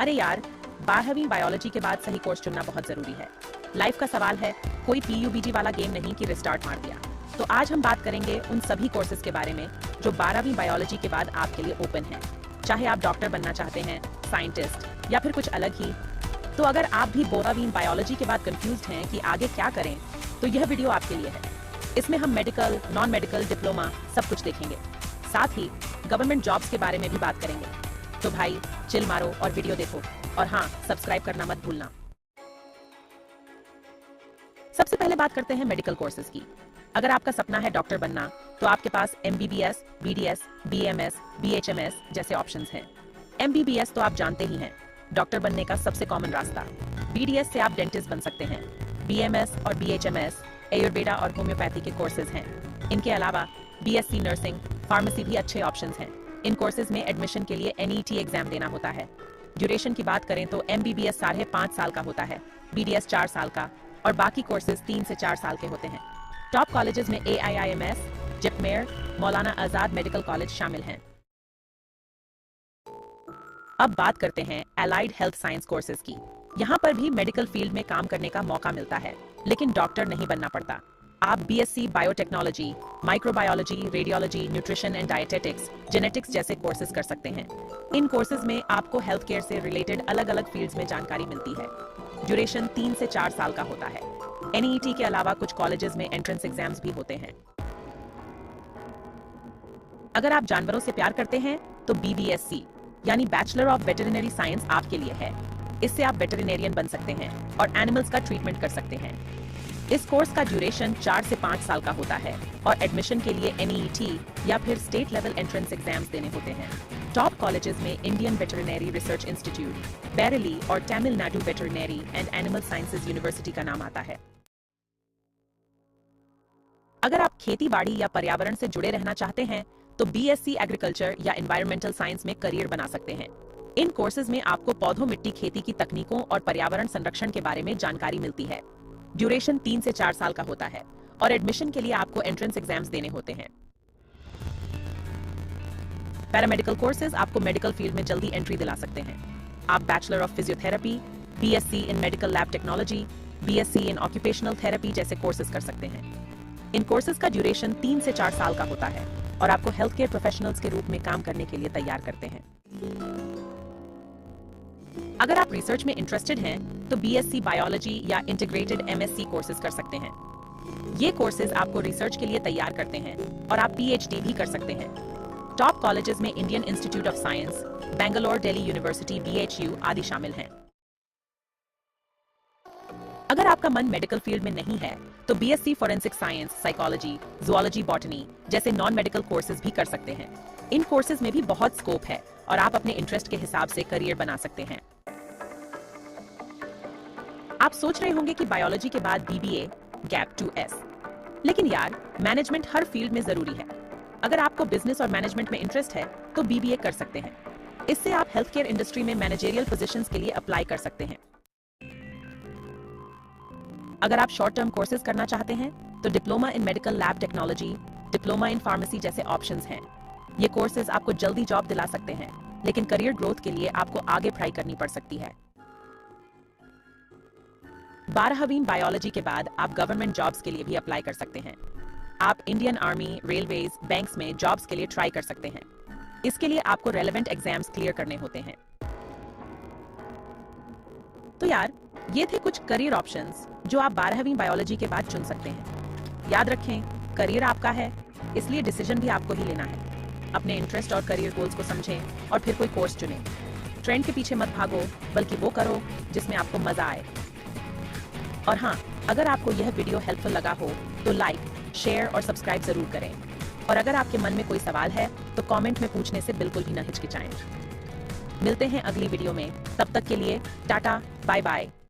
अरे यार, 12वीं बायोलॉजी के बाद सही कोर्स चुनना बहुत जरूरी है। लाइफ का सवाल है, कोई पीयूबीजी वाला गेम नहीं कि रिस्टार्ट मार दिया। तो आज हम बात करेंगे उन सभी कोर्सेज के बारे में जो 12वीं बायोलॉजी के बाद आपके लिए ओपन है। चाहे आप डॉक्टर बनना चाहते हैं, साइंटिस्ट या फिर कुछ अलग ही। तो अगर आप भी 12वीं बायोलॉजी के बाद कंफ्यूज्ड हैं कि आगे क्या करें, तो यह वीडियो आपके लिए है। इसमें हम मेडिकल, नॉन मेडिकल, डिप्लोमा सब कुछ देखेंगे। साथ ही गवर्नमेंट जॉब्स के बारे में भी बात करेंगे। तो भाई चिल मारो और वीडियो देखो, और हाँ, सब्सक्राइब करना मत भूलना। सबसे पहले बात करते हैं मेडिकल कोर्सेज की। अगर आपका सपना है डॉक्टर बनना, तो आपके पास एमबीबीएस, बीडीएस, बीएमएस, बीएचएमएस जैसे ऑप्शंस हैं। एमबीबीएस तो आप जानते ही हैं, डॉक्टर बनने का सबसे कॉमन रास्ता। बीडीएस से आप डेंटिस्ट बन सकते हैं। बीएमएस और बीएचएमएस आयुर्वेदा और होम्योपैथी के कोर्सेज हैं। इनके अलावा बीएससी नर्सिंग, फार्मेसी भी अच्छे ऑप्शंस हैं। इन कोर्सेज में एडमिशन के लिए एनईटी एग्जाम देना होता है। ड्यूरेशन की बात करें तो एमबीबीएस 5.5 साल का होता है, बीडीएस 4 साल का, और बाकी कोर्सेज 3 से 4 साल के होते हैं। टॉप कॉलेजेस में AIIMS, JIPMER, Maulana Azad medical college शामिल हैं। अब बात करते हैं एलाइड हेल्थ साइंस कोर्सेज की। यहाँ पर भी मेडिकल फील्ड में काम करने का मौका मिलता है, लेकिन डॉक्टर नहीं बनना पड़ता। आप BSc biotechnology, microbiology, radiology, nutrition and dietetics, genetics जैसे कोर्सेज कर सकते हैं। इन कोर्सेज में आपको हेल्थ केयर से रिलेटेड अलग अलग फील्ड्स में जानकारी मिलती है। ड्यूरेशन 3 से 4 साल का होता है। एनईटी के अलावा कुछ कॉलेजेस में एंट्रेंस एग्जाम्स भी होते हैं। अगर आप जानवरों से प्यार करते हैं, तो बीबीएससी यानी बैचलर ऑफ वेटरिनरी साइंस आपके लिए है। इससे आप वेटरिनेरियन बन सकते हैं और एनिमल्स का ट्रीटमेंट कर सकते हैं। इस कोर्स का ड्यूरेशन 4 से 5 साल का होता है और एडमिशन के लिए एनईटी या फिर स्टेट लेवल एंट्रेंस एग्जाम्स देने होते हैं। टॉप कॉलेजेस में इंडियन वेटरिनरी रिसर्च इंस्टीट्यूट, बैरेली और Tamil Nadu veterinary and animal sciences university का नाम आता है। अगर आप खेती बाड़ी या पर्यावरण से जुड़े रहना चाहते हैं, तो बीएससी एग्रीकल्चर या एनवायरमेंटल साइंस में करियर बना सकते हैं। इन कोर्सेज में आपको पौधों, मिट्टी, खेती की तकनीकों और पर्यावरण संरक्षण के बारे में जानकारी मिलती है। ड्यूरेशन 3 से 4 साल का होता है और एडमिशन के लिए आपको एंट्रेंस एग्जाम्स देने होते हैं। पैरामेडिकल कोर्सेज आपको मेडिकल फील्ड में जल्दी एंट्री दिला सकते हैं। आप bachelor of physiotherapy, BSc in medical lab technology, BSc in occupational therapy जैसे कोर्सेज कर सकते हैं। इन कोर्सेज का ड्यूरेशन 3 से 4 साल का होता है और आपको हेल्थ केयर प्रोफेशनल्स के रूप में काम करने के लिए तैयार करते हैं। अगर आप रिसर्च में इंटरेस्टेड हैं, तो बीएससी बायोलॉजी या इंटीग्रेटेड एमएससी कोर्सेज कर सकते हैं। ये कोर्सेज आपको रिसर्च के लिए तैयार करते हैं और आप पीएचडी भी कर सकते हैं। टॉप कॉलेजेस में Indian institute of science, Bangalore, Delhi university, BHU आदि शामिल हैं। अगर आपका मन मेडिकल फील्ड में नहीं है, तो BSc forensic science, psychology, zoology, botany जैसे नॉन मेडिकल कोर्सेज भी कर सकते हैं। इन कोर्सेज में भी बहुत स्कोप है और आप अपने इंटरेस्ट के हिसाब से करियर बना सकते हैं। आप सोच रहे होंगे कि बायोलॉजी के बाद बीबीए, गैप 2S, लेकिन यार, मैनेजमेंट हर फील्ड में जरूरी है। अगर आपको बिजनेस और मैनेजमेंट में इंटरेस्ट है, तो बीबीए कर सकते हैं। इससे आप हेल्थ केयर इंडस्ट्री में मैनेजरियल पोजीशंस के लिए अप्लाई कर सकते हैं। अगर आप शॉर्ट टर्म कोर्सेज करना चाहते हैं, तो diploma in medical lab technology, diploma in pharmacy जैसे ऑप्शंस हैं। ये कोर्सेज आपको जल्दी जॉब दिला सकते हैं, लेकिन करियर ग्रोथ के लिए आपको आगे पढ़ाई करनी पड़ सकती है। 12वीं बायोलॉजी के बाद आप गवर्नमेंट जॉब्स के लिए भी अप्लाई कर सकते हैं। आप इंडियन आर्मी, रेलवेज, बैंक्स में जॉब्स के लिए ट्राई कर सकते हैं। इसके लिए आपको रेलेवेंट एग्जाम्स क्लियर करने होते हैं। तो यार, ये थे कुछ करियर ऑप्शंस जो आप 12वीं बायोलॉजी के बाद चुन सकते हैं। याद रखें, करियर आपका है, इसलिए डिसीजन भी आपको ही लेना है। अपने इंटरेस्ट और करियर गोल्स को समझें और फिर कोई कोर्स चुनें। ट्रेंड के पीछे मत भागो, बल्कि वो करो जिसमें आपको मजा आए। और हाँ, अगर आपको यह वीडियो हेल्पफुल लगा हो, तो लाइक, शेयर और सब्सक्राइब जरूर करें। और अगर आपके मन में कोई सवाल है, तो कमेंट में पूछने से बिल्कुल भी न हिचकिचाएं। मिलते हैं अगली वीडियो में, तब तक के लिए टाटा, बाय बाय।